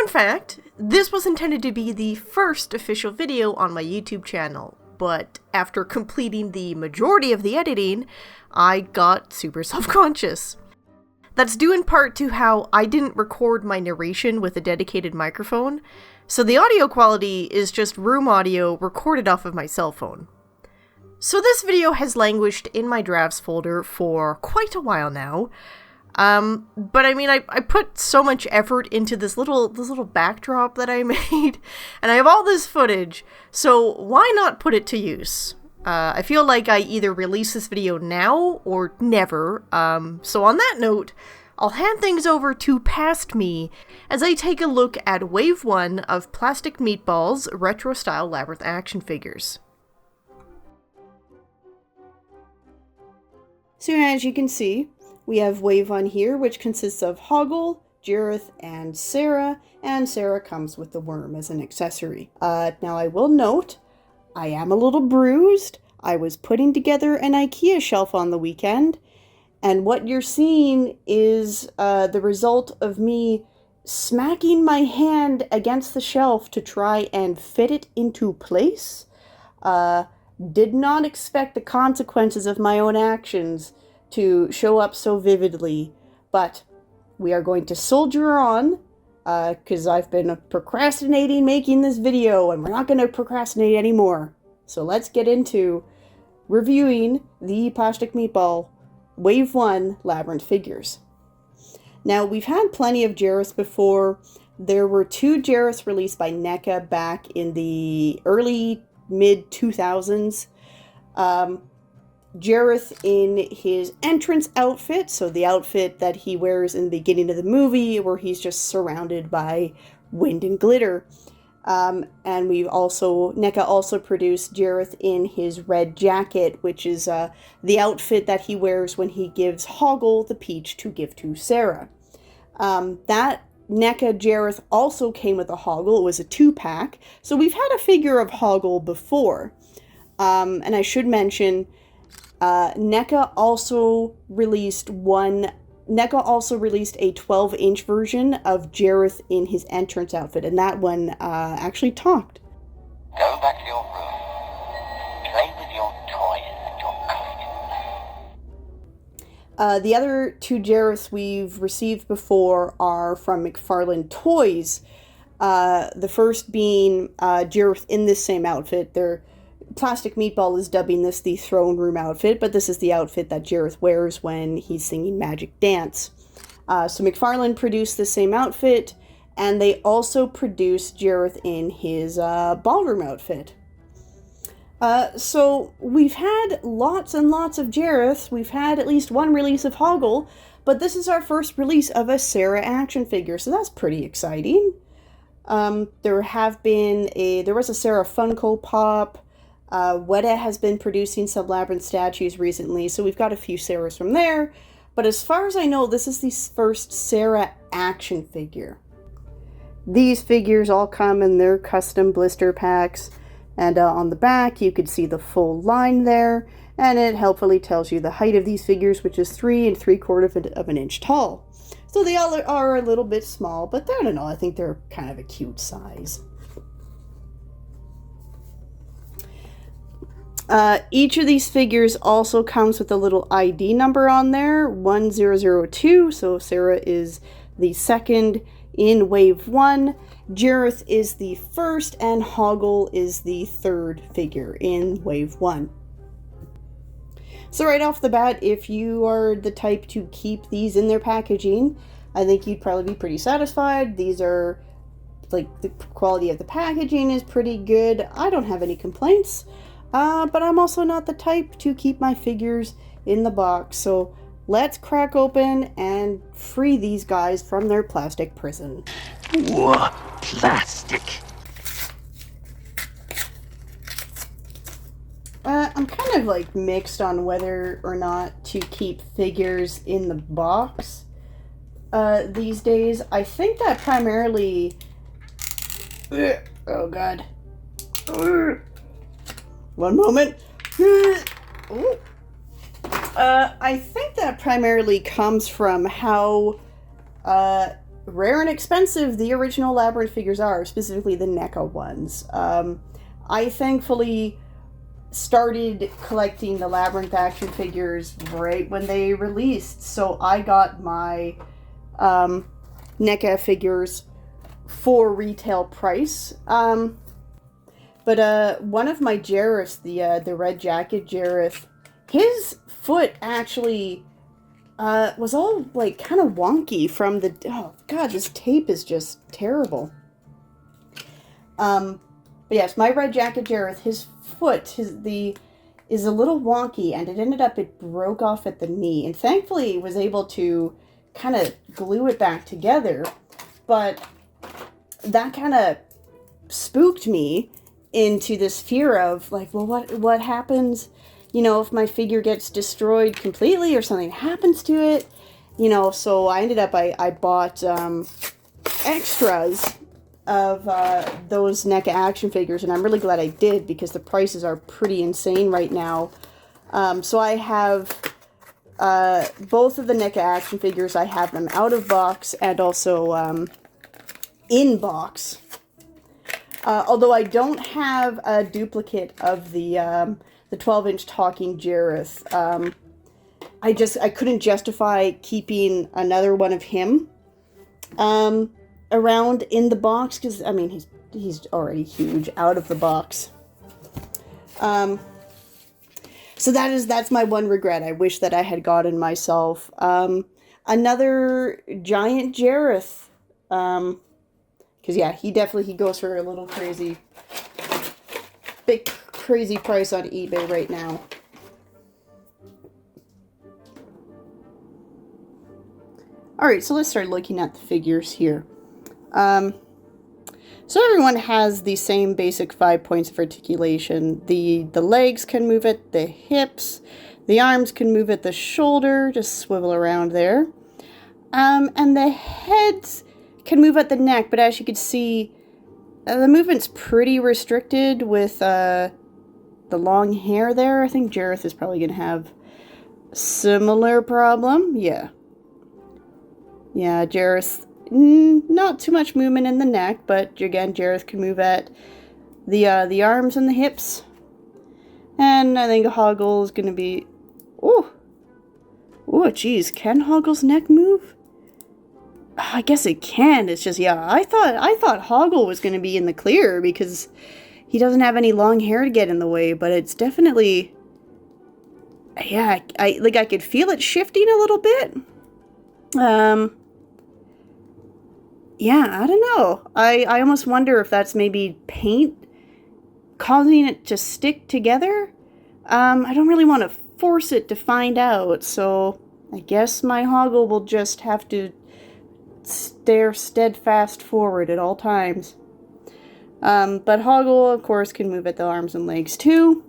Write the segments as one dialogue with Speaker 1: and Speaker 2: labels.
Speaker 1: Fun fact, this was intended to be the first official video on my YouTube channel, but after completing the majority of the editing, I got super self-conscious. That's due in part to how I didn't record my narration with a dedicated microphone, so the audio quality is just room audio recorded off of my cell phone. So this video has languished in my drafts folder for quite a while now, but I mean, I put so much effort into this little backdrop that I made, and I have all this footage, so why not put it to use? I feel like I either release this video now or never, so on that note, I'll hand things over to Past Me as I take a look at Wave 1 of Plastic Meatball's retro-style Labyrinth action figures.
Speaker 2: So as you can see, we have Wave 1 here, which consists of Hoggle, Jareth, and Sarah comes with the worm as an accessory. Now I will note, I am a little bruised. I was putting together an IKEA shelf on the weekend, and what you're seeing is the result of me smacking my hand against the shelf to try and fit it into place. Did not expect the consequences of my own actions to show up so vividly, but we are going to soldier on, because I've been procrastinating making this video, and we're not going to procrastinate anymore. So let's get into reviewing the Plastic Meatball Wave 1 Labyrinth figures. Now, we've had plenty of Jareth before. There were 2 Jareths released by NECA back in the early mid-2000s. Jareth in his entrance outfit, so the outfit that he wears in the beginning of the movie, where he's just surrounded by wind and glitter. And NECA also produced Jareth in his red jacket, which is the outfit that he wears when he gives Hoggle the peach to give to Sarah. That NECA Jareth also came with a Hoggle. It was a 2-pack. So we've had a figure of Hoggle before. And I should mention, NECA also released a 12-inch version of Jareth in his entrance outfit, and that one actually talked.
Speaker 3: Go back to your room. Play with your toys and your costumes.
Speaker 2: The other 2 Jareths we've received before are from McFarlane Toys. The first being Jareth in this same outfit. Plastic Meatball is dubbing this the throne room outfit, but this is the outfit that Jareth wears when he's singing Magic Dance. So McFarlane produced the same outfit, and they also produced Jareth in his ballroom outfit. So we've had lots and lots of Jareths. We've had at least 1 release of Hoggle, but this is our first release of a Sarah action figure, so that's pretty exciting. There was a Sarah Funko Pop. Weta has been producing some Labyrinth statues recently, so we've got a few Sarahs from there. But as far as I know, this is the first Sarah action figure. These figures all come in their custom blister packs, and on the back you could see the full line there, and it helpfully tells you the height of these figures, which is 3 3/4 of an inch tall. So they all are a little bit small, but I don't know, I think they're kind of a cute size. Each of these figures also comes with a little ID number on there, 1002, so Sarah is the second in Wave 1, Jareth is the first, and Hoggle is the third figure in Wave 1. So right off the bat, if you are the type to keep these in their packaging, I think you'd probably be pretty satisfied. These are, the quality of the packaging is pretty good. I don't have any complaints. But I'm also not the type to keep my figures in the box, so let's crack open and free these guys from their plastic prison.
Speaker 3: Whoa, plastic.
Speaker 2: I'm kind of mixed on whether or not to keep figures in the box these days. I think that primarily... Oh god. One moment. I think that primarily comes from how rare and expensive the original Labyrinth figures are, specifically the NECA ones. I thankfully started collecting the Labyrinth action figures right when they released, so I got my NECA figures for retail price. But one of my Jareth, the red jacket Jareth, his foot actually was all like kind of wonky from the, oh god, this tape is just terrible. But yes, my red jacket Jareth, his foot is a little wonky, and it broke off at the knee, and thankfully was able to kind of glue it back together. But that kind of spooked me into this fear of like, well, what happens, you know, if my figure gets destroyed completely or something happens to it, you know. So I ended up, I bought extras of those NECA action figures, and I'm really glad I did, because the prices are pretty insane right now. So I have both of the NECA action figures. I have them out of box and also in box. Although I don't have a duplicate of the 12-inch talking Jareth. I couldn't justify keeping another one of him around in the box, because I mean he's already huge out of the box. So that's my one regret. I wish that I had gotten myself another giant Jareth. Because yeah, he goes for a little crazy, big crazy price on eBay right now. Alright, so let's start looking at the figures here. So everyone has the same basic 5 points of articulation. The legs can move at the hips, the arms can move at the shoulder, just swivel around there. And the heads can move at the neck, but as you can see, the movement's pretty restricted with the long hair there. I think Jareth is probably going to have a similar problem. Yeah, Jareth, not too much movement in the neck, but again, Jareth can move at the arms and the hips. And I think Hoggle is going to be... Oh, geez, can Hoggle's neck move? I guess it can. It's just, yeah, I thought Hoggle was going to be in the clear because he doesn't have any long hair to get in the way, but it's definitely, yeah, I could feel it shifting a little bit. Yeah, I don't know. I almost wonder if that's maybe paint causing it to stick together. I don't really want to force it to find out, so I guess my Hoggle will just have to stare steadfast forward at all times. But Hoggle, of course, can move at the arms and legs too.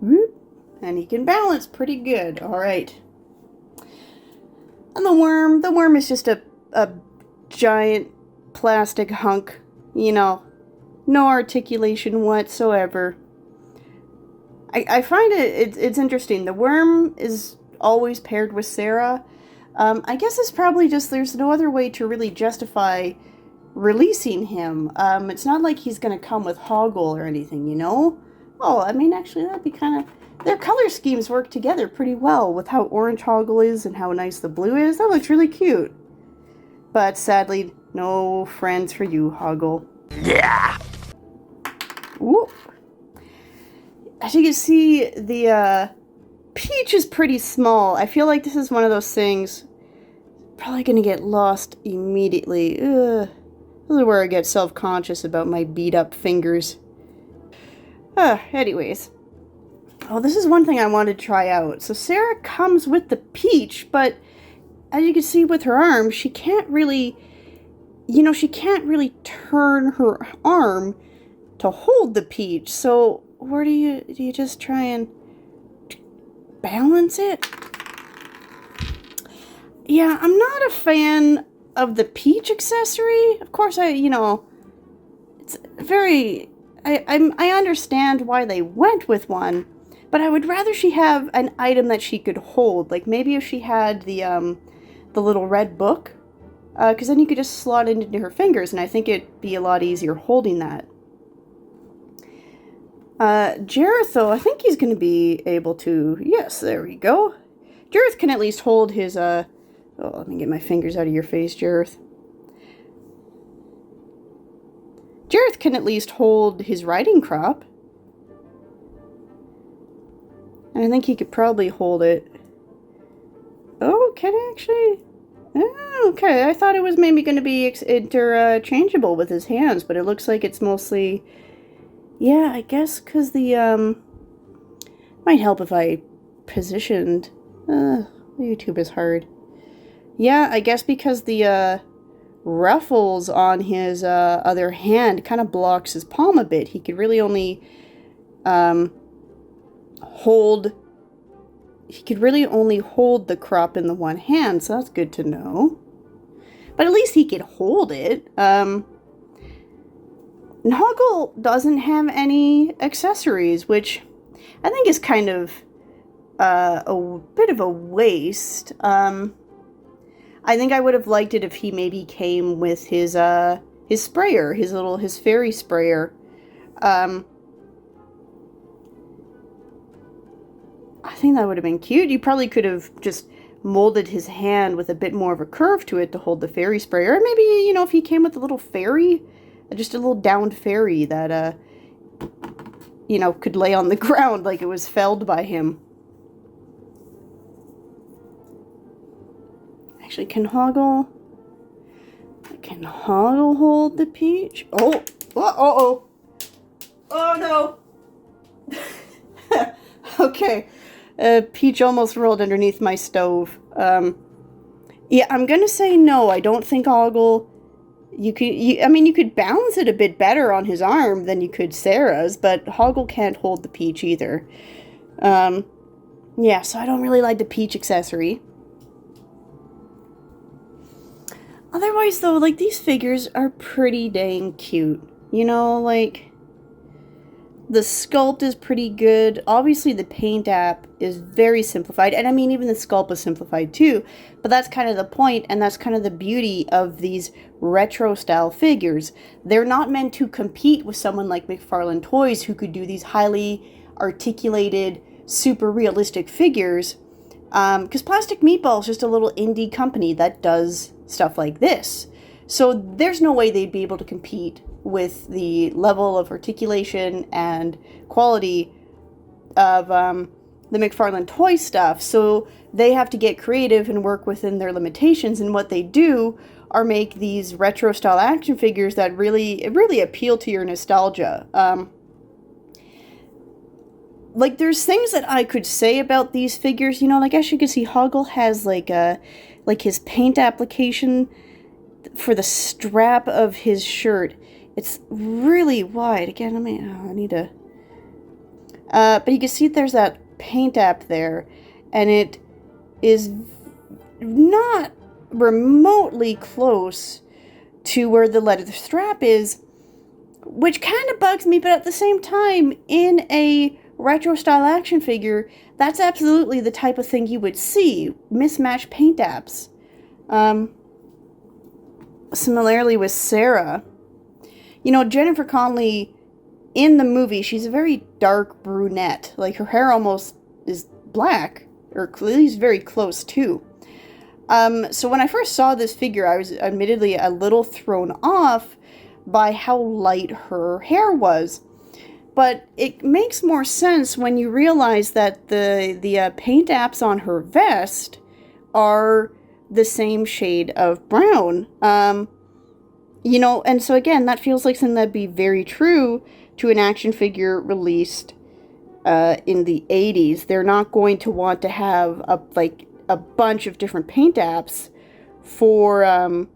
Speaker 2: Whoop. And he can balance pretty good. Alright. And the worm is just a giant plastic hunk. You know, no articulation whatsoever. I find it's interesting. The worm is always paired with Sarah. I guess it's probably just there's no other way to really justify releasing him. It's not like he's going to come with Hoggle or anything, you know? Oh, I mean, actually, that'd be kind of... Their color schemes work together pretty well with how orange Hoggle is and how nice the blue is. That looks really cute. But sadly, no friends for you, Hoggle.
Speaker 3: Yeah!
Speaker 2: Whoop. As you can see, the Peach is pretty small. I feel like this is one of those things probably going to get lost immediately. Ugh. This is where I get self-conscious about my beat-up fingers. Anyways. Oh, this is one thing I wanted to try out. So Sarah comes with the Peach, but as you can see with her arm, she can't really, she can't really turn her arm to hold the Peach. So where do you just try and balance it? Yeah, I'm not a fan of the Peach accessory. Of course, it's very... I understand why they went with one, but I would rather she have an item that she could hold. Like maybe if she had the little red book because then you could just slot it into her fingers, and I think it'd be a lot easier holding that. Jareth, though, I think he's going to be able to... Yes, there we go. Jareth can at least hold his, Oh, let me get my fingers out of your face, Jareth. Jareth can at least hold his riding crop. And I think he could probably hold it. Oh, can I actually... Oh, okay, I thought it was maybe going to be interchangeable with his hands, but it looks like it's mostly... Yeah, I guess because the, might help if I positioned... YouTube is hard. Yeah, I guess because the, ruffles on his, other hand kind of blocks his palm a bit. He could really only, hold... He could really only hold the crop in the one hand, so that's good to know. But at least he could hold it. Noggle doesn't have any accessories, which I think is kind of a bit of a waste. I think I would have liked it if he maybe came with his sprayer, his fairy sprayer. I think that would have been cute. You probably could have just molded his hand with a bit more of a curve to it to hold the fairy sprayer. Or maybe, you know, if he came with a little fairy, just a little downed fairy that, you know, could lay on the ground like it was felled by him. Actually, can Hoggle hold the peach? Oh, oh no. Okay. Peach almost rolled underneath my stove. Yeah, I'm gonna say no. I don't think Hoggle... I mean, you could balance it a bit better on his arm than you could Sarah's, but Hoggle can't hold the peach either. Yeah, so I don't really like the peach accessory. Otherwise, though, like, these figures are pretty dang cute. You know, like... The sculpt is pretty good. Obviously, the paint app is very simplified. And I mean, even the sculpt is simplified too. But that's kind of the point, and that's kind of the beauty of these retro-style figures. They're not meant to compete with someone like McFarlane Toys, who could do these highly articulated, super realistic figures. Because Plastic Meatball is just a little indie company that does stuff like this. So there's no way they'd be able to compete with the level of articulation and quality of the McFarlane Toy stuff. So they have to get creative and work within their limitations, and what they do are make these retro style action figures that really appeal to your nostalgia. Like, there's things that I could say about these figures, you know, like, as you can see, Hoggle has like his paint application for the strap of his shirt. It's really wide. Again, I need to... but you can see there's that paint app there, and it is not remotely close to where the leather strap is, which kind of bugs me, but at the same time, in a retro-style action figure, that's absolutely the type of thing you would see. Mismatched paint apps. Similarly with Sarah. You know, Jennifer Connelly, in the movie, she's a very dark brunette. Like, her hair almost is black, or at least very close, too. So when I first saw this figure, I was admittedly a little thrown off by how light her hair was. But it makes more sense when you realize that the paint apps on her vest are the same shade of brown. You know, and so again, that feels like something that'd be very true to an action figure released in the 80s. They're not going to want to have a bunch of different paint apps for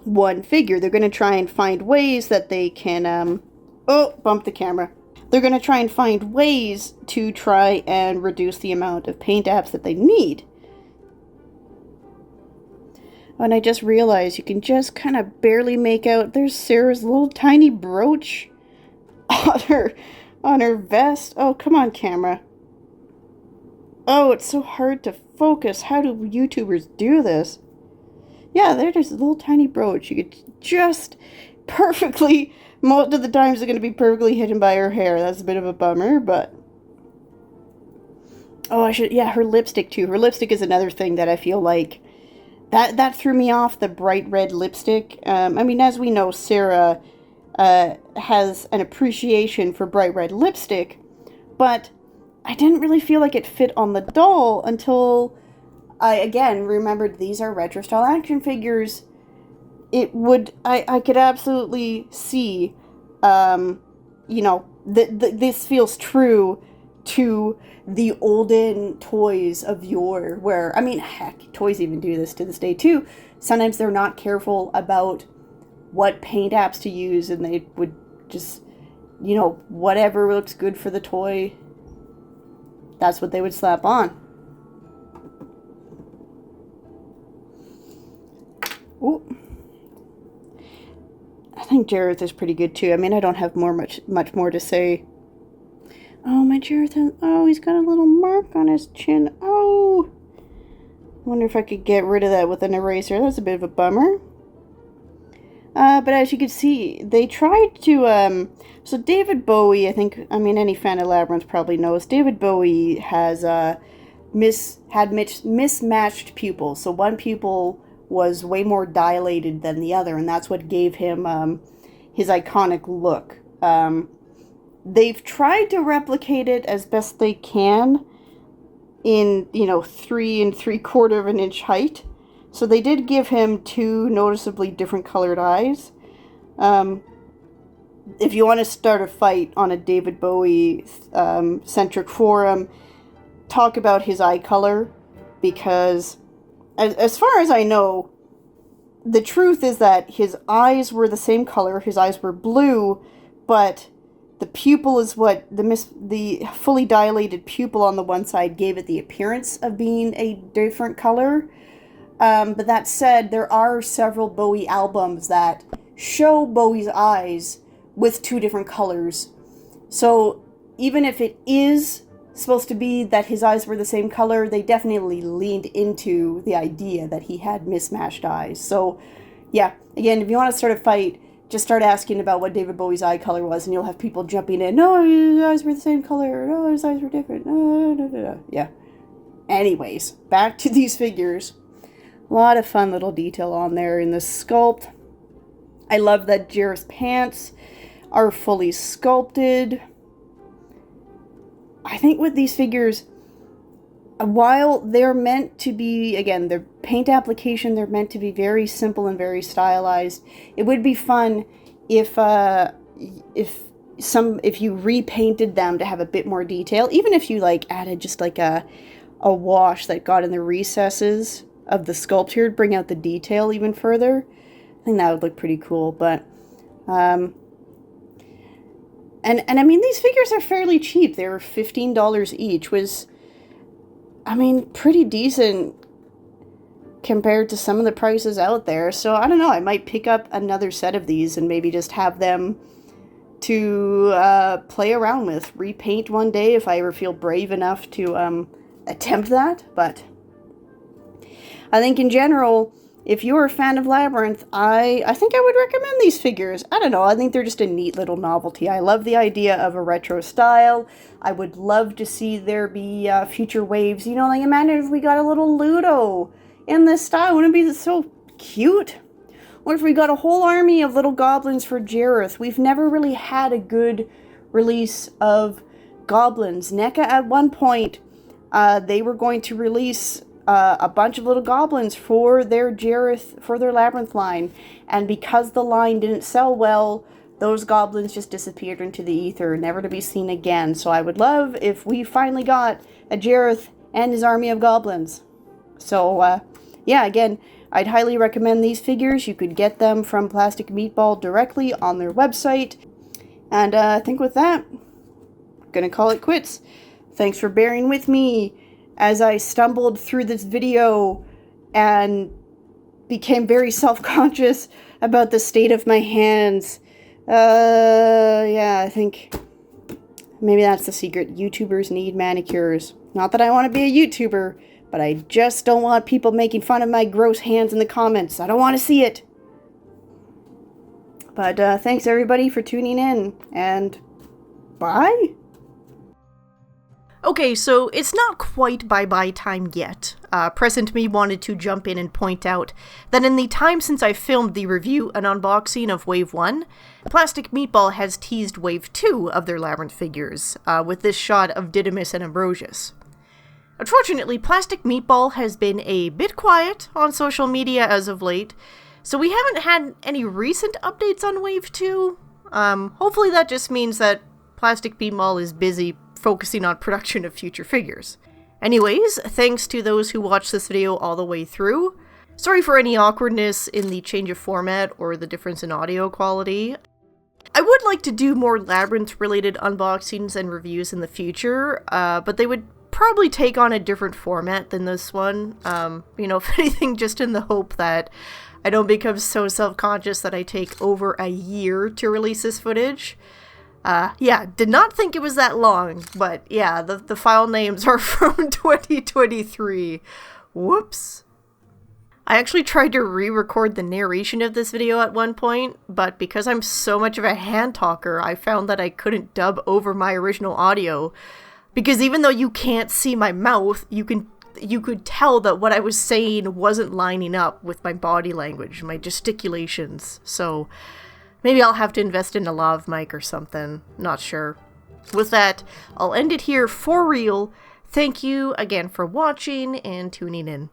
Speaker 2: one figure. They're going to try and find ways that they can... oh, bumped the camera. They're going to try and find ways to try and reduce the amount of paint apps that they need. And I just realized you can just kind of barely make out, there's Sarah's little tiny brooch on her vest. Oh, come on, camera. Oh, it's so hard to focus. How do YouTubers do this? yeah, they're just a little tiny brooch. You could just perfectly, most of the times they're going to be perfectly hidden by her hair. That's a bit of a bummer, but... Oh, yeah, her lipstick too. Her lipstick is another thing that I feel like, that threw me off, the bright red lipstick. I mean, as we know, Sarah has an appreciation for bright red lipstick, but I didn't really feel like it fit on the doll until I, again, remembered these are retro-style action figures. I could absolutely see, you know, this feels true to the olden toys of yore, where, I mean, heck, toys even do this to this day too. Sometimes they're not careful about what paint apps to use, and they would just, you know, whatever looks good for the toy, that's what they would slap on. Ooh. I think Jareth is pretty good too. I mean, I don't have much more to say. Oh, my Jareth, oh, he's got a little mark on his chin. Oh, I wonder if I could get rid of that with an eraser. That's a bit of a bummer. But as you can see, they tried to, so David Bowie, I mean, any fan of Labyrinth probably knows, David Bowie has, mismatched pupils. So one pupil was way more dilated than the other, and that's what gave him, his iconic look. They've tried to replicate it as best they can in, 3 3/4 of an inch height. So they did give him 2 noticeably different colored eyes. If you want to start a fight on a David Bowie centric forum, talk about his eye color, because as far as I know, the truth is that his eyes were the same color, his eyes were blue, but the pupil is what, the fully dilated pupil on the one side gave it the appearance of being a different color. But that said, there are several Bowie albums that show Bowie's eyes with 2 different colors. So even if it is supposed to be that his eyes were the same color, they definitely leaned into the idea that he had mismatched eyes. So yeah, again, if you want to start a fight, just start asking about what David Bowie's eye color was, and you'll have people jumping in. No, his eyes were the same color. No, his eyes were different. Yeah. Anyways, back to these figures. A lot of fun little detail on there in the sculpt. I love that Jareth's pants are fully sculpted. I think with these figures, while they're meant to be, again, their paint application, they're meant to be very simple and very stylized. It would be fun if you repainted them to have a bit more detail, even if you added just a wash that got in the recesses of the sculpture to bring out the detail even further. I think that would look pretty cool. But and I mean, these figures are fairly cheap. They're $15 each, was, I mean, pretty decent compared to some of the prices out there. So I don't know, I might pick up another set of these and maybe just have them to play around with, repaint one day if I ever feel brave enough to attempt that. But I think in general, if you're a fan of Labyrinth, I think I would recommend these figures. I don't know, I think they're just a neat little novelty. I love the idea of a retro style. I would love to see there be future waves. Imagine if we got a little Ludo in this style. Wouldn't it be so cute? What if we got a whole army of little goblins for Jareth? We've never really had a good release of goblins. NECA at one point, they were going to release a bunch of little goblins for their Jareth, for their Labyrinth line, and because the line didn't sell well, those goblins just disappeared into the ether, never to be seen again. So I would love if we finally got a Jareth and his army of goblins. So yeah, again, I'd highly recommend these figures. You could get them from Plastic Meatball directly on their website. And I think with that, I'm gonna call it quits. Thanks for bearing with me as I stumbled through this video and became very self-conscious about the state of my hands. Yeah, I think maybe that's the secret. YouTubers need manicures. Not that I want to be a YouTuber, but I just don't want people making fun of my gross hands in the comments. I don't want to see it. But thanks everybody for tuning in, and bye?
Speaker 1: Okay, so it's not quite bye-bye time yet. Present Me wanted to jump in and point out that in the time since I filmed the review and unboxing of Wave 1, Plastic Meatball has teased Wave 2 of their Labyrinth figures, with this shot of Didymus and Ambrosius. Unfortunately, Plastic Meatball has been a bit quiet on social media as of late, so we haven't had any recent updates on Wave 2. Hopefully that just means that Plastic Meatball is busy focusing on production of future figures. Anyways, thanks to those who watched this video all the way through. Sorry for any awkwardness in the change of format or the difference in audio quality. I would like to do more Labyrinth-related unboxings and reviews in the future, but they would probably take on a different format than this one. If anything, just in the hope that I don't become so self-conscious that I take over a year to release this footage. Did not think it was that long, but yeah, the file names are from 2023. Whoops. I actually tried to re-record the narration of this video at one point, but because I'm so much of a hand talker, I found that I couldn't dub over my original audio, because even though you can't see my mouth, you could tell that what I was saying wasn't lining up with my body language, my gesticulations, so maybe I'll have to invest in a lav mic or something, not sure. With that, I'll end it here for real. Thank you again for watching and tuning in.